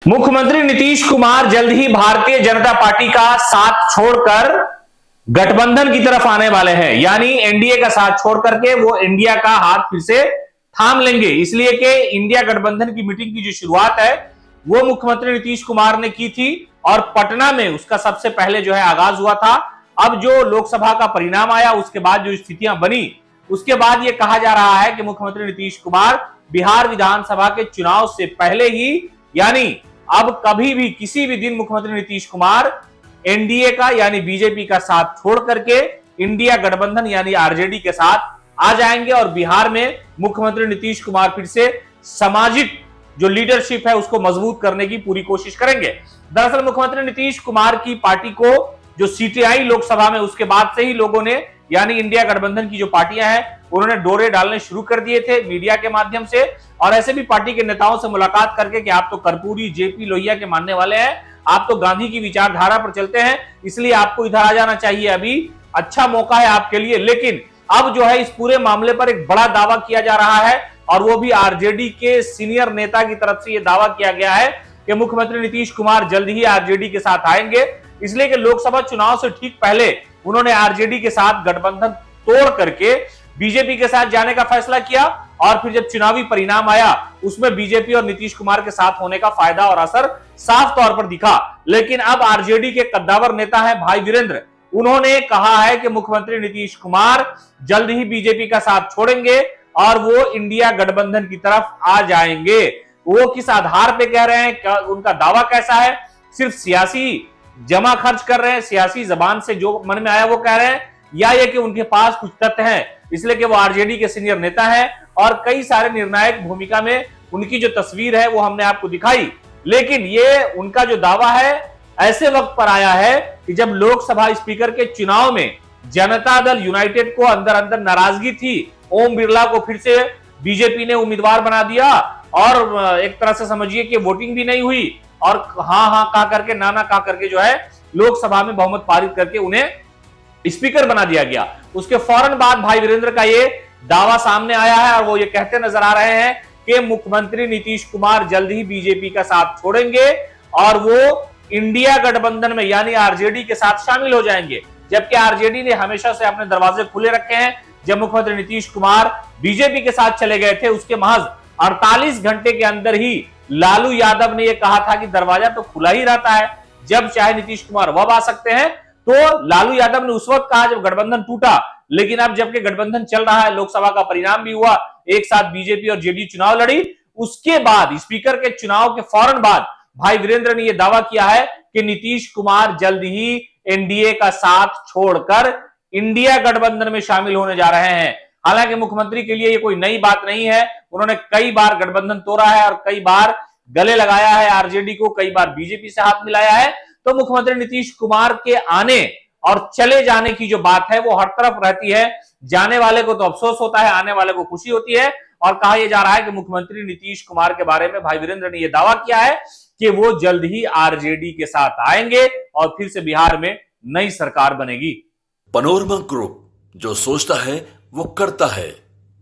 मुख्यमंत्री नीतीश कुमार जल्द ही भारतीय जनता पार्टी का साथ छोड़कर गठबंधन की तरफ आने वाले हैं, यानी एनडीए का साथ छोड़ करके वो इंडिया का हाथ फिर से थाम लेंगे। इसलिए कि इंडिया गठबंधन की मीटिंग की जो शुरुआत है वो मुख्यमंत्री नीतीश कुमार ने की थी और पटना में उसका सबसे पहले जो है आगाज हुआ था। अब जो लोकसभा का परिणाम आया, उसके बाद जो स्थितियां बनी, उसके बाद यह कहा जा रहा है कि मुख्यमंत्री नीतीश कुमार बिहार विधानसभा के चुनाव से पहले ही, यानी अब कभी भी किसी भी दिन मुख्यमंत्री नीतीश कुमार एनडीए का यानी बीजेपी का साथ छोड़ करके इंडिया गठबंधन यानी आरजेडी के साथ आ जाएंगे और बिहार में मुख्यमंत्री नीतीश कुमार फिर से सामाजिक जो लीडरशिप है उसको मजबूत करने की पूरी कोशिश करेंगे। दरअसल मुख्यमंत्री नीतीश कुमार की पार्टी को जो सीटें आई लोकसभा में, उसके बाद से ही लोगों ने यानी इंडिया गठबंधन की जो पार्टियां हैं उन्होंने डोरे डालने शुरू कर दिए थे मीडिया के माध्यम से, और ऐसे भी पार्टी के नेताओं से मुलाकात करके कि आप तो कर्पूरी जेपी लोहिया के मानने वाले हैं, आप तो गांधी की विचारधारा पर चलते हैं, इसलिए आपको इधर आ जाना चाहिए, अभी अच्छा मौका है आपके लिए। लेकिन अब जो है इस पूरे मामले पर एक बड़ा दावा किया जा रहा है और वो भी आरजेडी के सीनियर नेता की तरफ से यह दावा किया गया है कि मुख्यमंत्री नीतीश कुमार जल्द ही आरजेडी के साथ आएंगे, इसलिए कि लोकसभा चुनाव से ठीक पहले उन्होंने आरजेडी के साथ गठबंधन तोड़ करके बीजेपी के साथ जाने का फैसला किया और फिर जब चुनावी परिणाम आया उसमें बीजेपी और नीतीश कुमार के साथ होने का फायदा और असर साफ तौर पर दिखा। लेकिन अब आरजेडी के कद्दावर नेता है भाई वीरेंद्र, उन्होंने कहा है कि मुख्यमंत्री नीतीश कुमार जल्द ही बीजेपी का साथ छोड़ेंगे और वो इंडिया गठबंधन की तरफ आ जाएंगे। वो किस आधार पे कह रहे हैं, उनका दावा कैसा है? सिर्फ सियासी जमा खर्च कर रहे हैं, सियासी जबान से जो मन में आया वो कह रहे हैं, या ये कि उनके पास कुछ तथ्य हैं, इसलिए कि वो आरजेडी के सीनियर नेता हैं और कई सारे निर्णायक भूमिका में उनकी जो तस्वीर है वो हमने आपको दिखाई। लेकिन ये उनका जो दावा है ऐसे वक्त पर आया है कि जब लोकसभा स्पीकर के चुनाव में जनता दल यूनाइटेड को अंदर अंदर नाराजगी थी, ओम बिरला को फिर से बीजेपी ने उम्मीदवार बना दिया और एक तरह से समझिए कि वोटिंग भी नहीं हुई और हाँ हाँ कहा करके ना ना कहा करके जो है लोकसभा में बहुमत पारित करके उन्हें स्पीकर बना दिया गया। उसके फौरन बाद भाई वीरेंद्र का ये दावा सामने आया है और वो ये कहते नजर आ रहे हैं कि मुख्यमंत्री नीतीश कुमार जल्द ही बीजेपी का साथ छोड़ेंगे और वो इंडिया गठबंधन में यानी आरजेडी के साथ शामिल हो जाएंगे। जबकि आरजेडी ने हमेशा से अपने दरवाजे खुले रखे हैं। जब मुख्यमंत्री नीतीश कुमार बीजेपी के साथ चले गए थे उसके महज 48 घंटे के अंदर ही लालू यादव ने यह कहा था कि दरवाजा तो खुला ही रहता है, जब चाहे नीतीश कुमार वह आ सकते हैं। तो लालू यादव ने उस वक्त कहा जब गठबंधन टूटा, लेकिन अब जबकि गठबंधन चल रहा है, लोकसभा का परिणाम भी हुआ, एक साथ बीजेपी और जेडीयू चुनाव लड़ी, उसके बाद स्पीकर के चुनाव के फौरन बाद भाई वीरेंद्र ने यह दावा किया है कि नीतीश कुमार जल्द ही एनडीए का साथ छोड़कर इंडिया गठबंधन में शामिल होने जा रहे हैं। हालांकि मुख्यमंत्री के लिए यह कोई नई बात नहीं है, उन्होंने कई बार गठबंधन तोड़ा है और कई बार गले लगाया है आरजेडी को, कई बार बीजेपी से हाथ मिलाया है। तो मुख्यमंत्री नीतीश कुमार के आने और चले जाने की जो बात है वो हर तरफ रहती है। जाने वाले को तो अफसोस होता है, आने वाले को खुशी होती है। और कहा यह जा रहा है कि मुख्यमंत्री नीतीश कुमार के बारे में भाई वीरेंद्र ने यह दावा किया है कि वो जल्द ही आरजेडी के साथ आएंगे और फिर से बिहार में नई सरकार बनेगी। पैनोरमा ग्रुप, जो सोचता है वो करता है।